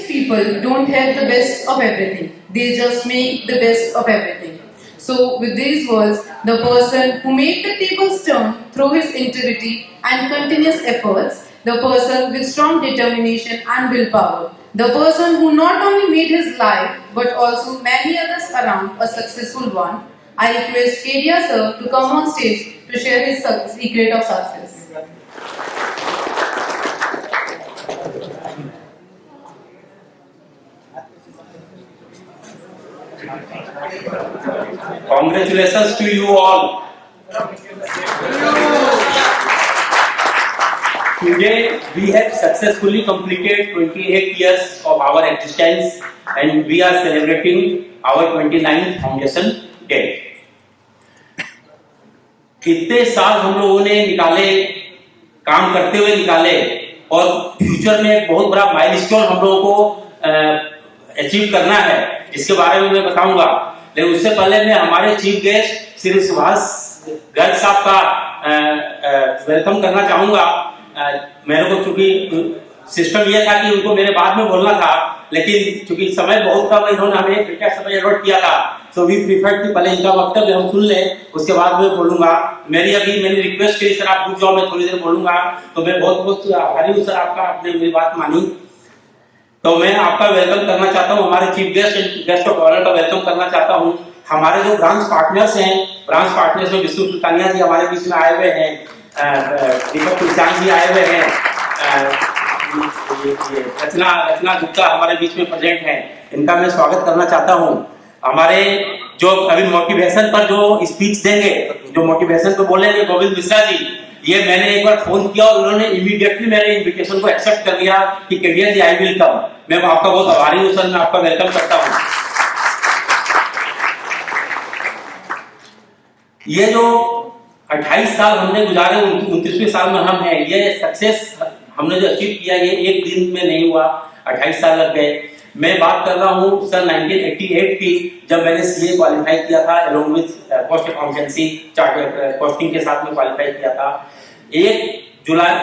people don't have the best of everything. They just make the best of everything. So, with these words, the person who made the tables turn through his integrity and continuous efforts, the person with strong determination and willpower, the person who not only made his life but also many others around a successful one, I request Kedia sir to come on stage to share his secret of success. Congratulations to you all. Today we have successfully completed 28 years of our existence and we are celebrating our 29th foundation day. कितने साल हम लोगों ने निकाले, काम करते हुए निकाले और फ्यूचर में एक बहुत बड़ा माइलस्टोन हम लोगों को अचीव करना है, जिसके बारे में मैं बताऊंगा। लेकिन उससे पहले मैं हमारे चीफ गेस्ट श्री सुभाष गर्ग साहब का वेलकम करना चाहूंगा। मेरे को चूंकि सिस्टम ये था कि उनको मेरे बाद में बोलना था, लेकिन चूंकि समय बहुत कम, इन्होंने हमें कृपया समय अलॉट किया था, तो वी प्रीफर्ड कि पहले इनका वक्तव्य हम सुन लें, उसके बाद मैं बोलूंगा। मैंने रिक्वेस्ट की सर आप रुक जाओ, मैं थोड़ी देर बोलूंगा, तो मैं बहुत बहुत आभारी हूँ सर आपका, आपने मेरी बात मानी। तो मैं आपका वेलकम करना चाहता हूँ, हमारे चीफ गेस्ट ऑफ ऑनर का वेलकम करना चाहता हूँ। हमारे जो ब्रांच पार्टनर्स हैं, ब्रांच पार्टनर्स में विष्णु सुल्तानिया जी हमारे बीच में आए हुए हैं, दीपक कुलचान जी आए हुए हैं, रचना गुप्ता हमारे बीच में प्रेजेंट हैं, इनका मैं स्वागत करना चाहता हूँ। हमारे जो अभी मोटिवेशन पर जो स्पीच देंगे, जो मोटिवेशन पर बोलेंगे, गोविंद मिश्रा जी, ये मैंने एक बार फोन किया और उन्होंने इमीडिएटली मेरे इनविटेशन को एक्सेप्ट कर लिया कि केडिया जी आई विल कम। मैं आपका बहुत आभारी हूँ सर, मैं आपका वेलकम करता हूँ। ये जो 28 साल हमने गुजारे, 29वें साल में हम हैं, ये सक्सेस हमने जो अचीव किया ये एक दिन में नहीं हुआ, 28 साल लग गए। मैं बात कर रहा हूँ सर 1988 की, जब मैंने सीए क्वालिफाई किया था along with cost accountancy, chartered costing के साथ में क्वालिफाई किया था।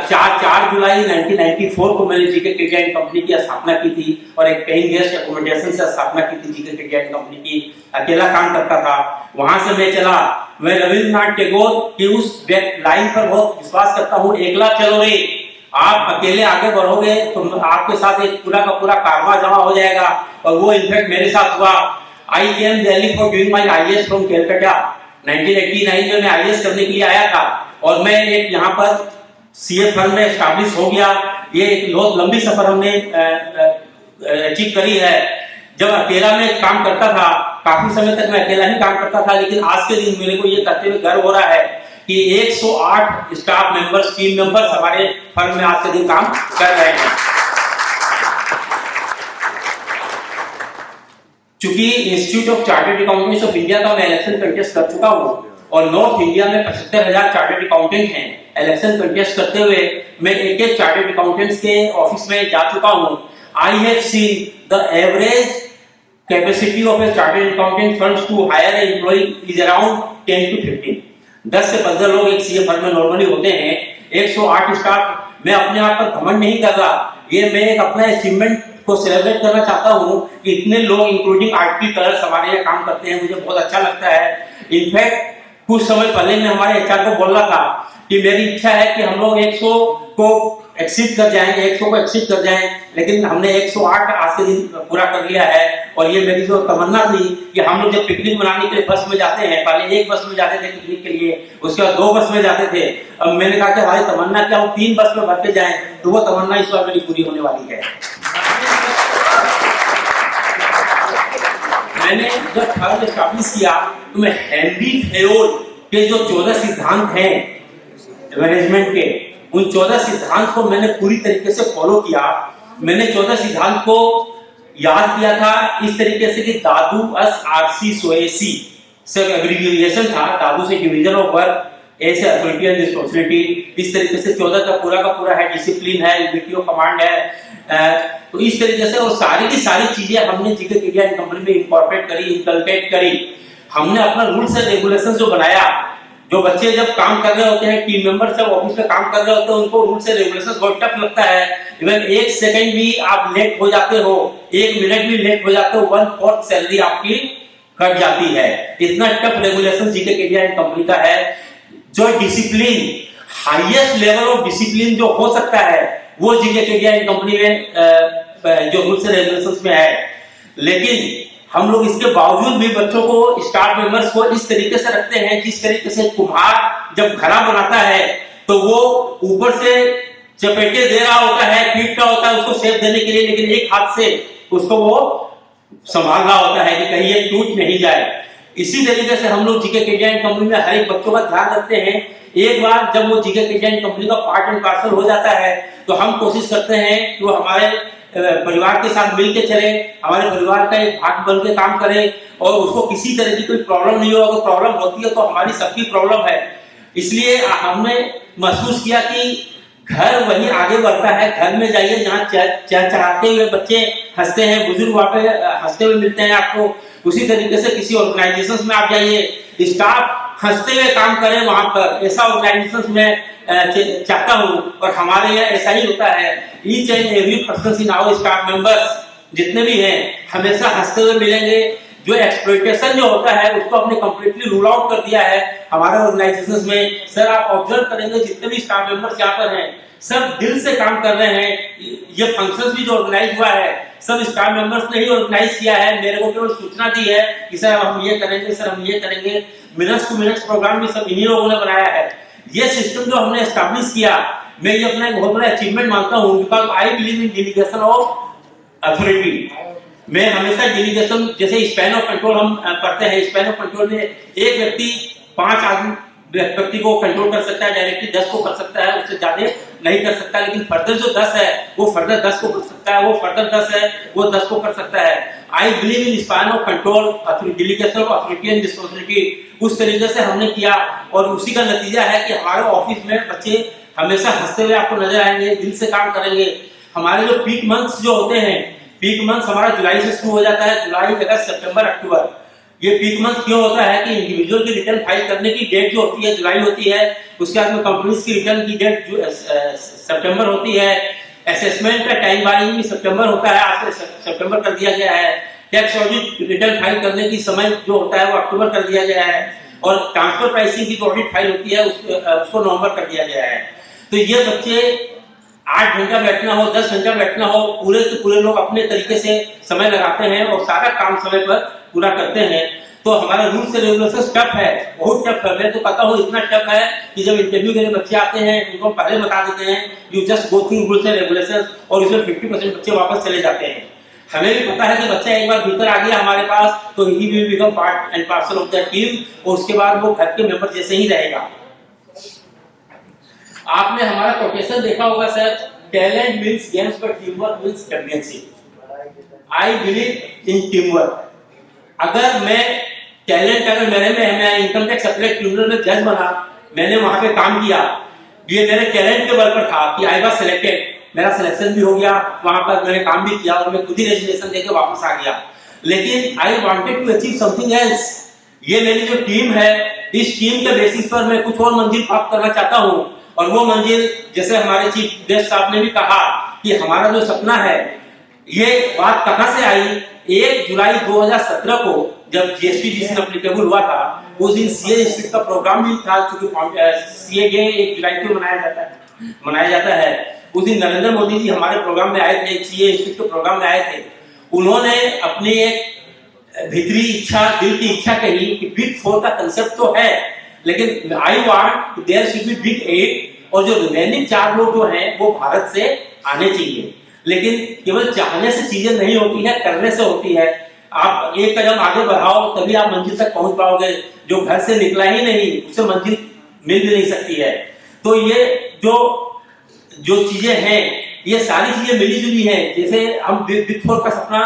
4 जुलाई 1994 को मैंने जीके केडिया एंड कंपनी की स्थापना की थी और एक पेइंग गेस्ट एकोमोडेशन से स्थापना की थी जीके केडिया एंड कंपनी की। अकेला काम करता था, वहां से मैं चला। मैं रविंद्रनाथ टैगोर की उस लाइन पर बहुत विश्वास करता हूँ, एकला चलो रे, आप अकेले आगे बढ़ोगे तो आपके साथ एक पूरा का पूरा कारवां जमा हो जाएगा, और वो इनफैक्ट मेरे साथ हुआ। I came Delhi for doing my IAS from Calcutta. 1989 में मैं आईएएस करने के लिए आया था और मैं एक यहाँ पर सीए फर्म में एस्टैब्लिश हो गया। ये एक बहुत लंबी सफर हमने अचीव करी है। जब अकेला मैं काम करता था, काफी समय तक मैं अकेला ही काम करता था, लेकिन आज के दिन मेरे को ये कहते हुए गर्व हो रहा है कि 108 स्टाफ मेंबर्स, टीम मेंबर्स हमारे फर्म में आज के दिन काम कर रहे हैं। चूंकि institute of chartered accountants of India का मैं इलेक्शन कंटेस्ट कर चुका हूं और नॉर्थ इंडिया में 75,000 चार्टर्ड अकाउंटेंट हैं, इलेक्शन कंटेस्ट करते हुए मैं एक चार्टर्ड अकाउंटेंट्स के ऑफिस में जा चुका हूं। I have seen the average capacity of a chartered accountant firms to hire a employ is around 10 to 15। 10 से 15 लोग एक सीए फर्म में नॉर्मली होते हैं। 108 स्टाफ, मैं अपने आप पर घमंड नहीं कर रहा, ये मैं एक अपना अचीवमेंट को सेलिब्रेट करना चाहता हूँ कि इतने लोग इंक्लूडिंग आरटी कलर्स हमारे यहाँ काम करते हैं, मुझे बहुत अच्छा लगता है। इनफैक्ट कुछ समय पहले मैं हमारे एचआर को बोल रहा था कि मेरी इच्छा है कि हम लोग 100 को एक्सीड कर जाएंगे, 100 को एक्सीड कर जाएं, लेकिन हमने 108 आज के दिन पूरा कर लिया है। और ये मेरी जो तमन्ना थी कि हम लोग जब पिकनिक मनाने के लिए बस में जाते हैं, पहले एक बस में जाते थे पिकनिक के लिए, उसके बाद 2 बस में जाते थे। अब मैंने कहा कि हमारी तमन्ना क्या हम 3 बस में भर के जाएं, तो वो तमन्ना इस बार मेरी पूरी होने वाली है। मैंने जब फर्म एस्टैब्लिश किया तो मैं हेनरी फेयोल के जो 14 सिद्धांत हैं मैनेजमेंट के, उन 14 सिद्धांत को मैंने पूरी तरीके से फॉलो किया। मैंने 14 सिद्धांत को याद किया था इस तरीके से कि दादू अस आरसी सोएसी सब एब्रिविएशन था, दादू से डिवीजन ऑफ वर्क, ए से अथॉरिटी एंड रिस्पांसिबिलिटी, इस तरीके से 14 का पूरा है, डिसिप्लिन है, यूनिटी ऑफ कमांड है। तो इस तरीके से और सारी की सारी चीजें हमने जीके केडिया एंड कंपनी में इंकॉर्पोरेट करी, इनकलकेट करी। हमने अपना रूल्स एंड रेगुलेशंस जो बनाया, जो बच्चे जब काम कर रहे होते हैं, टीम मेंबर जब ऑफिस में काम कर रहे होते हैं, उनको रूल्स एंड रेगुलेशंस बहुत टफ लगता है। इवन 1 सेकंड भी आप लेट हो जाते हो, 1 मिनट भी लेट हो जाते हो, 1/4 सैलरी आपकी कट जाती है। इतना tough regulation GK Kedia and company का है। जो discipline, highest level of discipline जो हो सकता है वो जीके केडिया एंड कंपनी में जो रूल्स एंड रेगुलेशंस में है। लेकिन हम लोग इसके बावजूद भी बच्चों को, स्टाफ मेंबर्स को इस तरीके से रखते हैं जिस तरीके से कुम्हार जब घड़ा बनाता है तो वो ऊपर से चपेटे दे रहा होता है, पीट रहा होता है उसको शेप देने के लिए, लेकिन एक हाथ से उसको वो संभालना होता है कि कहीं ये टूट नहीं जाए। इसी तरीके से हम लोग जीके केडिया एंड कंपनी में हर एक बच्चों का ध्यान रखते हैं। एक बार जब वो जीके केडिया एंड कंपनी का पार्ट एंड पार्सल हो जाता है तो हम कोशिश करते हैं कि वो हमारे परिवार के साथ मिल के चले, हमारे परिवार का एक भाग बन के काम करे और उसको किसी तरह की कोई प्रॉब्लम नहीं हो। अगर प्रॉब्लम होती है तो हमारी सबकी प्रॉब्लम है। इसलिए हमने महसूस किया कि घर वही आगे बढ़ता है। घर में जाइए जहाँ चहचहाते हुए बच्चे हंसते हैं, बुजुर्ग वहाँ पे हंसते हुए मिलते हैं आपको। उसी तरीके से किसी ऑर्गेनाइजेशन में आप जाइए, स्टाफ हंसते हुए काम करें वहां पर, ऐसा ऑर्गेनाइजेशन में चाहता हूँ। और हमारे यहाँ ऐसा ही होता है। Each and every person in our staff members जितने भी हैं हमेशा हंसते हुए मिलेंगे। जो एक्सप्लॉइटेशन जो होता है उसको हमने कंप्लीटली रूल आउट कर दिया है हमारे ऑर्गेनाइजेशन में। सर आप ऑब्जर्व करेंगे जितने भी स्टाफ मेंबर्स यहाँ पर हैं सब दिल से काम कर रहे हैं। ये फंक्शंस भी जो ऑर्गेनाइज हुआ है सब स्टाफ मेंबर्स ने ही ऑर्गेनाइज किया है। मेरे को केवल सूचना दी है कि सर हम ये करेंगे, सर हम ये करेंगे। मिनट्स टू मिनट्स प्रोग्राम भी सब इन्हीं लोगों ने बनाया है। ये सिस्टम जो हमने एस्टैब्लिश किया, मैं ये अपना एक बहुत बड़ा अचीवमेंट मानता हूँ, because I believe in delegation of authority. मैं हमेशा डेलीगेशन, जैसे स्पैन ऑफ कंट्रोल हम पढ़ते हैं, स्पैन ऑफ कंट्रोल में एक व्यक्ति 5 व्यक्ति को कंट्रोल कर सकता है, डायरेक्टली 10 को कर सकता है, उससे ज्यादा नहीं कर सकता। लेकिन फर्दर जो 10 है वो फर्दर 10 को कर सकता है, वो फर्दर 10 है वो 10 को कर सकता है। I believe in span of control, delegation of authority and responsibility. उस तरीके से हमने किया और उसी का नतीजा है कि हमारे ऑफिस में बच्चे हमेशा हंसते हुए आपको नजर आएंगे, दिल से काम करेंगे। हमारे जो पीक मंथ्स जो होते हैं, पीक मंथ हमारा जुलाई से शुरू हो जाता है, जुलाई अगस्त सितंबर अक्टूबर। ये पीक मंथ क्यों होता है कि इंडिविजुअल की रिटर्न फाइल करने की डेट जो होती है जुलाई होती है, उसके बाद में कंपनीज की रिटर्न की डेट सितंबर होती है, असेसमेंट का टाइम बाइंग भी सितंबर होता है, आज से सितंबर कर दिया गया है, टैक्स ऑडिट रिटर्न फाइल करने की समय जो होता है वो अक्टूबर कर दिया गया है, और ट्रांसफर प्राइसिंग की जो ऑडिट फाइल होती है उसको नवंबर कर दिया गया है। तो ये बच्चे 8 घंटा बैठना हो, 10 घंटा बैठना हो, पूरे के पूरे लोग अपने तरीके से समय लगाते हैं और सारा काम समय पर पूरा करते हैं। तो हमारा रूल्स एंड रेगुलेशंस टफ है, बहुत टफ है। मैं तो कहता हूँ इतना टफ है कि जब इंटरव्यू के लिए बच्चे आते हैं उनको पहले बता देते हैं you just go through rules and regulations, और इसमें 50% बच्चे वापस चले जाते हैं। हमें भी पता है कि बच्चा एक बार भीतर आ गया हमारे पास तो he will become part and parcel of the team, और उसके बाद वो घर के मेंबर जैसे ही रहेगा। आपने हमारा कोटेशन देखा होगा sir, talent means games but team work means championship. I believe in team work. अगर मैं टैलेंट, अगर मेरे में है, मैं इनकम टैक्स अपीलेट ट्रिब्यूनल में जज बना, मैंने वहां पे काम किया, ये मेरे टैलेंट के बल पर था कि आई वाज सिलेक्टेड, मेरा सिलेक्शन भी हो गया, वहां पर मैंने काम भी किया और मैं खुद ही रेजिग्नेशन देके वापस आ गया। लेकिन I wanted to achieve something else. ये मेरी जो टीम है, इस टीम के बेसिस पर मैं कुछ और मंजिल प्राप्त करना चाहता हूँ, और वो मंजिल जैसे हमारे चीफ गेस्ट साहब ने भी कहा कि हमारा जो सपना है, ये बात कहां से आई। 1 जुलाई 2017 को जब जीएसटी डिसीजन एप्लीकेबल हुआ था, उस दिन सीए इंस्टीट्यूट का प्रोग्राम भी था, क्योंकि सीए डे 1 जुलाई को मनाया जाता है। उस दिन नरेंद्र मोदी जी हमारे प्रोग्राम में आए थे, सीए इंस्टीट्यूट के प्रोग्राम में आए थे। उन्होंने अपनी एक भीतरी इच्छा, दिल की इच्छा कही कि बिग 4 का कंसेप्ट तो है, लेकिन I want there should be big 8, और जो रिमेनिंग 4 लोग जो हैं वो भारत से आने चाहिए। लेकिन केवल चाहने से चीजें नहीं होती है, करने से होती है। आप एक कदम आगे बढ़ाओ तभी आप मंजिल तक पहुंच पाओगे। जो घर से निकला ही नहीं उससे मंजिल मिल भी नहीं सकती है। तो ये जो चीजें हैं, ये सारी चीजें मिली जुली हैं। जैसे हम बिग 4 का सपना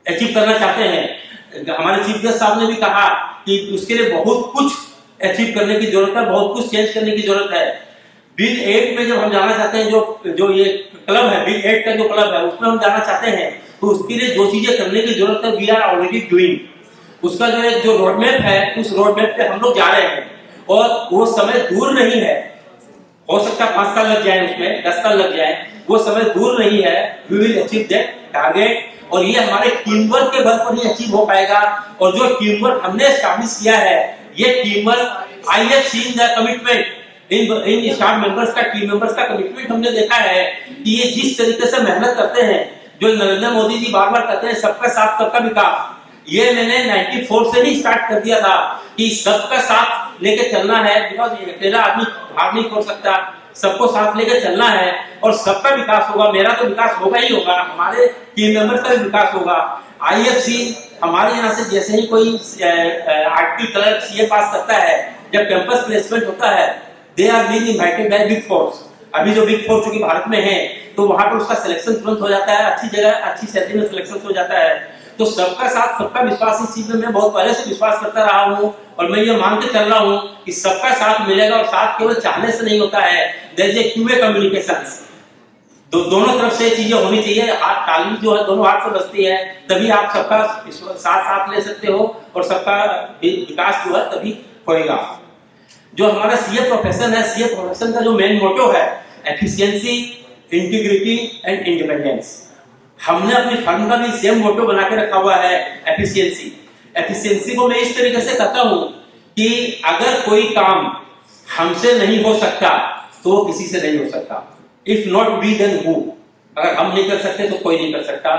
अचीव करना चाहते हैं, हमारे चीफ गेस्ट साहब ने भी कहा कि उसके लिए बहुत कुछ अचीव करने की जरूरत है, बहुत कुछ चेंज करने की जरूरत है। बिग 8 में जब हम जाना चाहते हैं, जो ये क्लब है, बिग 8 का जो क्लब है उसमें हम जाना चाहते हैं, तो उसके लिए जो चीजें करने की जरूरत है वी आर ऑलरेडी डूइंग। उसका जो रोड मैप है, उस रोड मैप पे हम लोग जा रहे हैं। और वो समय दूर नहीं है, हो सकता है 5 साल लग जाए, उसमें 10 साल लग जाए, वो समय दूर नहीं है। We will achieve that target, और ये हमारे टीम वर्क के बल पर ही अचीव हो पाएगा। और जो टीम वर्क हमने एस्टैब्लिश किया है, ये team work I have seen the commitment in staff members का, टीम मेंबर्स का कमिटमेंट हमने देखा है कि ये जिस तरीके से मेहनत करते हैं, जो नरेंद्र मोदी जी बार बार कहते हैं सबका साथ सबका विकास, ये मैंने 94 से ही स्टार्ट कर दिया था कि सबका साथ लेके चलना है। बिकॉज अकेला आदमी भाग नहीं छोड़ सकता, सबको साथ लेके चलना है और सबका विकास होगा। मेरा तो विकास होगा ही होगा, हमारे टीम मेंबर्स का भी विकास होगा। IFC हमारे यहाँ से जैसे ही कोई आरटी क्लर्क CA पास करता है, जब कैंपस प्लेसमेंट होता है, they are being invited by big fours. अभी जो बिग फोर चूंकि भारत में है, तो वहां पर उसका सिलेक्शन तुरंत हो जाता है, अच्छी जगह अच्छी सैलरी में सिलेक्शन हो जाता है। तो सबका साथ सबका विश्वास, इस चीज में मैं बहुत पहले से विश्वास करता रहा हूँ और मैं ये मान के चल रहा हूँ कि सबका साथ मिलेगा। और साथ केवल चाहने से नहीं होता है, there is a QA communication, दोनों तरफ से चीजें होनी चाहिए। हाथ ताली जो है दोनों हाथ से बजती है, तभी आप सबका साथ ले सकते हो और सबका विकास जो है तभी होएगा। जो हमारा CA प्रोफेशन है, CA प्रोफेशन का जो मेन मोटो है एफिशिएंसी, इंटीग्रिटी एंड इंडिपेंडेंस। हमने अपनी फर्म का भी सेम मोटो बना के रखा हुआ है, एफिशिएंसी। एफिशिएंसी को मैं इस तरीके से कहता हूं कि अगर कोई काम हमसे नहीं हो सकता तो वो किसी से नहीं हो सकता। If not we then who, अगर हम नहीं कर सकते तो कोई नहीं कर सकता।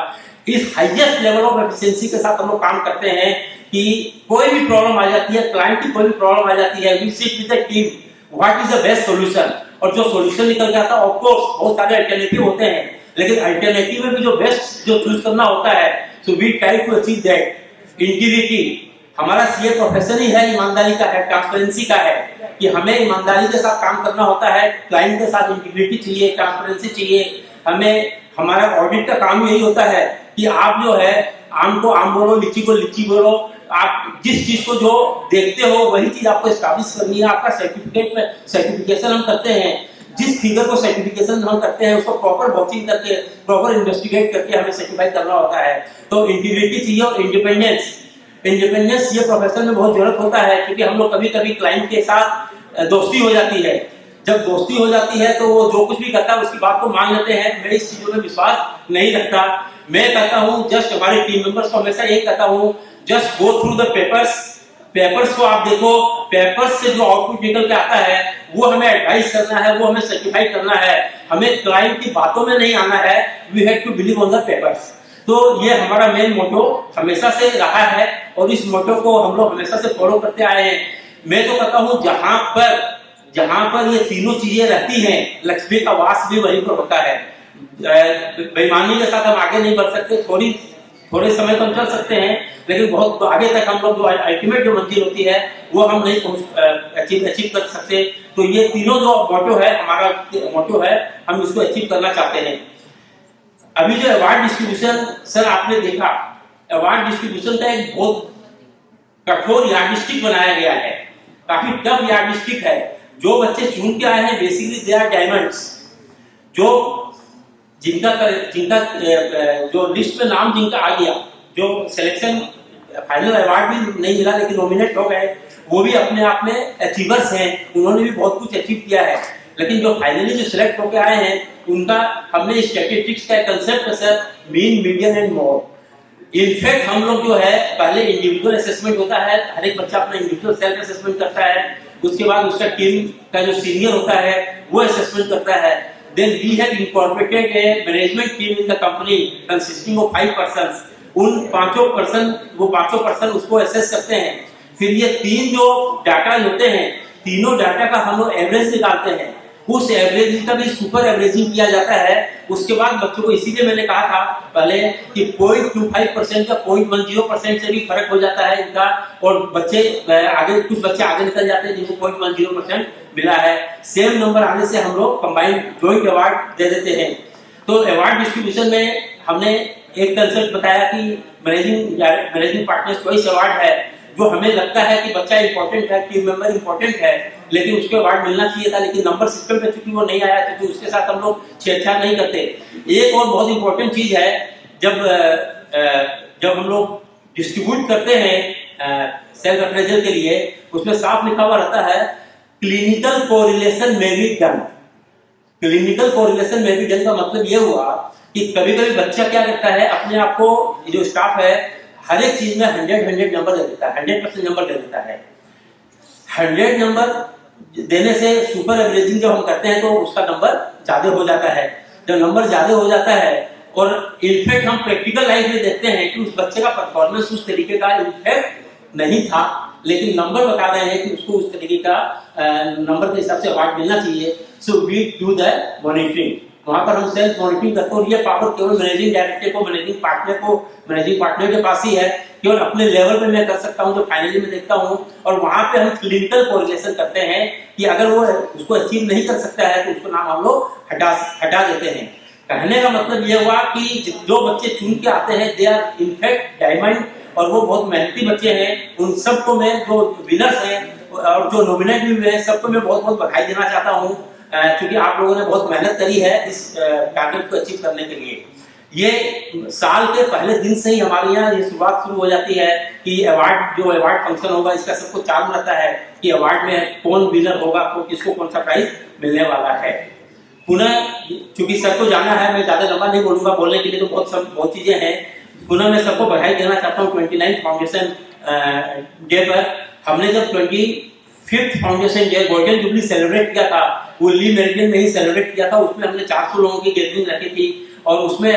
इस हाईएस्ट लेवल ऑफ एफिशिएंसी के साथ हम लोग काम करते हैं कि कोई भी प्रॉब्लम आ जाती है, क्लाइंट की कोई भी प्रॉब्लम आ जाती है, we sit with the team, what is the best solution, और जो सॉल्यूशन निकल जाता है, ऑफ कोर्स बहुत सारे अल्टरनेटिव होते हैं, लेकिन अल्टरनेटिव में भी जो बेस्ट जो चूज करना होता है, so we try to achieve that. Integrity, हमारा CA प्रोफेशन ही है, ईमानदारी का है, ट्रांसपेरेंसी का है, कि हमें ईमानदारी के साथ काम करना होता है, क्लाइंट के साथ इंटीग्रिटी चाहिए, ट्रांसपेरेंसी चाहिए। हमें हमारा ऑडिट का काम यही होता है कि आप जो है आम को आम बोलो, लीची को लीची बोलो, आप जिस चीज को जो देखते हो वही चीज आपको एस्टैब्लिश करनी है। आपका सर्टिफिकेशन हम करते हैं, जिस फिगर को सर्टिफिकेशन हम करते हैं उसको प्रॉपर वॉचिंग करके, प्रॉपर इन्वेस्टिगेट करके हमें सर्टिफाई करना होता है। तो इंटीग्रिटी चाहिए और इंडिपेंडेंस। इंडिपेंडेंस ये प्रोफेशन में बहुत जरूरत होता है, क्योंकि हम लोग कभी कभी क्लाइंट के साथ दोस्ती हो जाती है। जब दोस्ती हो जाती है तो वो जो कुछ भी करता है उसकी बात को मान लेते हैं। मैं इस चीजों में विश्वास नहीं रखता। मैं कहता हूँ जस्ट हमारे टीम मेंबर्स को हमेशा यही कहता हूँ, just go through the papers को आप देखो, पेपर्स से जो आउटपुट निकल के आता है वो हमें एडवाइस करना है, वो हमें सर्टिफाई करना है, हमें क्लाइंट की बातों में नहीं आना है। We have to believe on the papers. तो ये हमारा मेन मोटो हमेशा से रहा है और इस मोटो को हम लोग हमेशा से फॉलो करते आए हैं। मैं तो कहता हूँ जहां पर ये तीनों चीजें रहती हैं, लक्ष्मी का वास भी वहीं पर होता है। बेईमानी के साथ हम आगे नहीं बढ़ सकते, थोड़े समय तो हम चल सकते हैं, लेकिन बहुत आगे तक हम लोग जो अल्टीमेट जो मंजिल होती है वो हम नहीं अचीव कर सकते। तो ये तीनों जो मोटो है, हमारा मोटो है, हम इसको अचीव करना चाहते हैं। अभी जो अवार्ड डिस्ट्रीब्यूशन सर आपने देखा, अवार्ड डिस्ट्रीब्यूशन का एक बहुत कठोर यार्डस्टिक बनाया गया है, काफी टफ यार्डस्टिक है। जो बच्चे चुन के आए हैं बेसिकली दे आर डायमंड्स, जो जिनका जो लिस्ट में नाम जिनका आ गया, जो सिलेक्शन फाइनल अवार्ड भी नहीं मिला लेकिन नॉमिनेट हो गए, वो भी अपने आप में अचीवर्स हैं, उन्होंने भी बहुत कुछ अचीव किया है। लेकिन जो फाइनली जो सिलेक्ट होकर आए हैं उनका हमने स्टैटिस्टिक्स का कंसेप्ट है sir, mean, median and mode. In fact हम लोग जो है पहले इंडिविजुअल असेसमेंट होता है, हर एक बच्चा अपना इंडिविजुअल सेल्फ असेसमेंट करता है, उसके बाद उसका टीम का जो सीनियर होता है वो असेसमेंट करता है। Then we have incorporated a management team in the company consisting of 5 persons. उन वो पांचों पर्सन उसको असेस करते हैं। फिर ये तीन जो डाटा होते हैं, तीनों डाटा का हम लोग एवरेज निकालते हैं, उस एवरेज का भी सुपर एवरेजिंग किया जाता है। उसके बाद बच्चों को, इसीलिए मैंने कहा था पहले कि 0.25% का 0.10% से भी फर्क हो जाता है इनका, और बच्चे आगे, कुछ बच्चे आगे निकल जाते हैं जिनको 0.10% मिला है। सेम नंबर आने से हम लोग कंबाइंड जॉइंट अवार्ड दे देते हैं। तो अवार्ड डिस्ट्रीब्यूशन में हमने एक कंसेप्ट बताया कि मैनेजिंग पार्टनर चॉइस अवार्ड है, जो हमें लगता है कि बच्चा इंपॉर्टेंट है, टीम मेंबर इंपॉर्टेंट है, लेकिन उसको अवार्ड मिलना चाहिए था, लेकिन नंबर सिस्टम पे चूंकि वो नहीं आया था तो उसके साथ हम लोग छेड़छाड़ नहीं करते। एक और बहुत इंपॉर्टेंट चीज है, जब हम लोग डिस्ट्रीब्यूट करते हैं सेल्फ अप्रेजल के लिए, उसमें साफ लिखा हुआ रहता है क्लिनिकल कोरिलेशन में बी डन। क्लिनिकल कोरिलेशन में बी डन का मतलब ये हुआ कि कभी कभी बच्चा क्या करता है, अपने आप को जो स्टाफ है हर एक चीज में 100 नंबर दे देता है, 100% नंबर दे देता है। 100 नंबर देने से सुपर एवरेजिंग जब हम करते हैं तो उसका नंबर ज्यादा हो जाता है। जब नंबर ज्यादा हो जाता है और इनफैक्ट हम प्रैक्टिकल लाइफ में देखते हैं कि उस बच्चे का परफॉर्मेंस उस तरीके का इनफैक्ट नहीं था, लेकिन नंबर बता रहे हैं कि उसको उस तरीके का नंबर के हिसाब से अवार्ड मिलना चाहिए। So we do the monitoring, वहां पर हम सेल्फ मॉनिटरिंग करते हैं और ये पावर केवल मैनेजिंग डायरेक्टर को, मैनेजिंग पार्टनर के पास ही है। केवल अपने लेवल पे मैं कर सकता हूं, जो फाइनली मैं देखता हूं, और वहां पे हम क्लिनिकल कोरिलेशन करते हैं कि अगर वो उसको अचीव नहीं कर सकता है तो उसको नाम हम लोग हटा देते हैं। कहने का मतलब ये हुआ कि जो बच्चे चुन के आते हैं दे आर इनफैक्ट डायमंड, और वो बहुत मेहनती बच्चे हैं। उन सबको मैं, जो विनर्स हैं और जो नॉमिनेट भी हुए हैं, सबको मैं बहुत बहुत बधाई देना चाहता हूँ, क्योंकि आप लोगों ने बहुत मेहनत करी है इस टारगेट को अचीव करने के लिए। ये साल के पहले दिन से ही हमारे यहाँ ये शुरुआत शुरू हो जाती है कि अवार्ड फंक्शन होगा, इसका सबको चालू रहता है कि अवार्ड में कौन विनर होगा, किसको कौन सा प्राइज मिलने वाला है। पुनः क्योंकि सबको जाना है, मैं ज्यादा लंबा नहीं बोलूंगा, बोलने के लिए तो बहुत चीजें हैं। पुनः मैं सबको बधाई देना चाहता हूँ 29 फाउंडेशन डे पर। हमने जब 25th foundation day golden jubilee celebrate किया था, वो ली मेरिडियन में ही सेलिब्रेट किया था। उसमें हमने 400 लोगों की गैदरिंग रखी थी और उसमें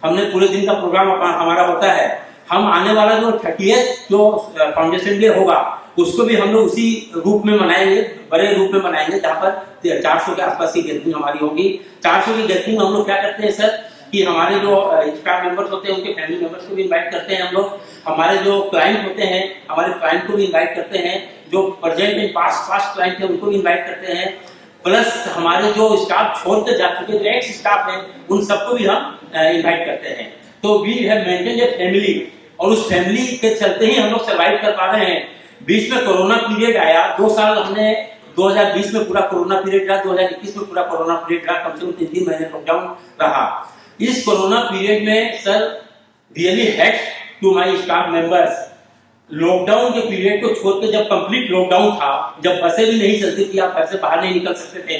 हमने पूरे दिन का प्रोग्राम हमारा होता है। हम आने वाला जो 30th जो फाउंडेशन डे होगा उसको भी हम लोग उसी रूप में मनाएंगे, बड़े रूप में मनाएंगे, जहाँ पर 400 के आसपास की गैदरिंग हमारी होगी। 400 की गैदरिंग हम लोग क्या करते हैं सर कि हमारे जो स्टाफ मेंबर्स होते हैं उनके फैमिली मेंबर्स को भी इनवाइट करते हैं हम लोग। हमारे जो क्लाइंट होते हैं, हमारे क्लाइंट को भी इनवाइट करते हैं, जो प्रेजेंट एंड पास्ट क्लाइंट है उनको भी इनवाइट करते हैं। प्लस हमारे जो स्टाफ छोड़ के जा चुके जो एक्स स्टाफ है उन सबको भी हम इनवाइट करते हैं। तो we have maintained a family, और उस फैमिली के चलते ही हम लोग सर्वाइव कर पा रहे हैं। बीच में कोरोना पीरियड आया, 2 साल हमने 2020 में पूरा कोरोना पीरियड रहा, 2021 में पूरा कोरोना पीरियड रहा, कम से कम 3 महीने लॉकडाउन रहा। इस कोरोना पीरियड में sir really hats to my staff members. Lockdown के पीरियड को छोड़ के जब कंप्लीट लॉकडाउन था, जब बसें भी नहीं चलती थी, आप घर से बाहर नहीं निकल सकते थे,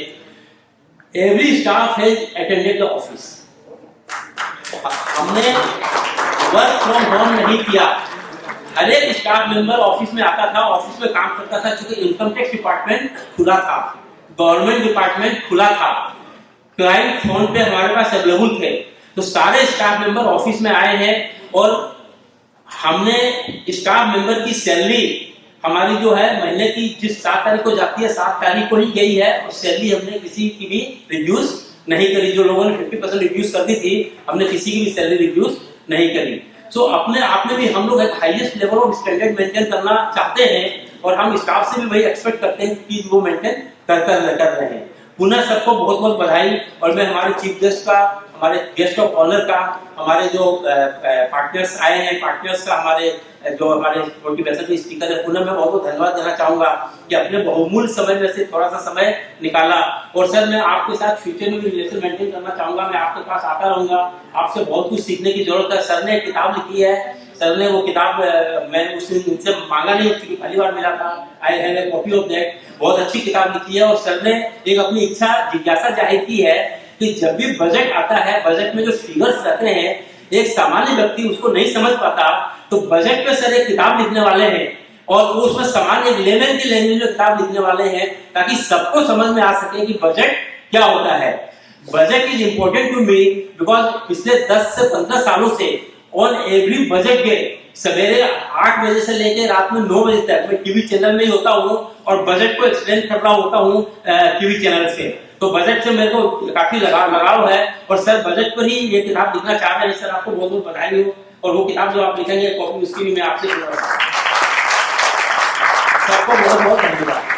every staff has attended the office. हमने वर्क फ्रॉम होम नहीं किया, हर एक स्टाफ मेंबर ऑफिस में आता था, ऑफिस में काम करता था। क्योंकि इनकम टैक्स डिपार्टमेंट खुला था, गवर्नमेंट डिपार्टमेंट खुला था, क्लाइंट फोन पे हमारे पास अवेलेबल थे, तो सारे स्टाफ मेंबर ऑफिस में आए हैं। और हमने स्टाफ मेंबर की सैलरी हमारी जो है महीने की जिस 7 तारीख को जाती है 7 तारीख को ही गई है, और सैलरी हमने किसी की भी रिड्यूस नहीं करी। जो लोगों ने 50% रिड्यूस कर दी थी, हमने किसी की भी सैलरी रिड्यूस नहीं करी। सो अपने आप में भी हम लोग एक highest level of standard maintain करना चाहते हैं, और हम स्टाफ से भी वही एक्सपेक्ट करते हैं कि वो मेंटेन कर रहे हैं। पुनः सबको बहुत बहुत बधाई। और मैं हमारे चीफ गेस्ट का, हमारे गेस्ट ऑफ ऑनर का, हमारे जो पार्टनर्स आए हैं, पार्टनर्स का, हमारे मोटिवेशन के स्पीकर है, पुनः मैं बहुत बहुत धन्यवाद देना चाहूंगा कि अपने बहुमूल्य समय में से थोड़ा सा समय निकाला। और सर मैं आपके साथ फ्यूचर में भी रिलेशन मेंटेन करना चाहूंगा, मैं आपके पास आता रहूंगा, आपसे बहुत कुछ सीखने की जरूरत है। सर ने एक किताब लिखी है, सर ने वो किताब मैंने उस दिन इनसे मांगा नहीं, क्योंकि पहली बार मिला था। I have a copy of that, बहुत अच्छी किताब लिखी है। और सर ने एक अपनी इच्छा जिज्ञासा जाहिर की है कि जब भी बजट आता है, बजट में जो फिगर्स रहते हैं, एक सामान्य व्यक्ति उसको नहीं समझ पाता, तो बजट पे सर एक किताब लिखने वाले हैं, और वो उसमें सामान्य लेवल की लैंग्वेज में किताब लिखने वाले हैं, ताकि सबको समझ में आ सके कि बजट क्या होता है। Budget is important to me because पिछले 10 से 15 सालों से ऑन एवरी बजट डे सवेरे 8 बजे से लेकर रात में 9 बजे तक मैं टीवी चैनल में ही होता हूँ और बजट को एक्सप्लेन कर रहा होता हूँ टीवी चैनल से। तो बजट से मेरे को काफी लगाव है, और सर बजट पर ही ये किताब लिखना चाह रहे हैं। सर आपको बहुत बहुत बधाई हो, और वो किताब जो आप लिखेंगे कॉपी उसकी भी मैं आपसे सबको बहुत बहुत धन्यवाद।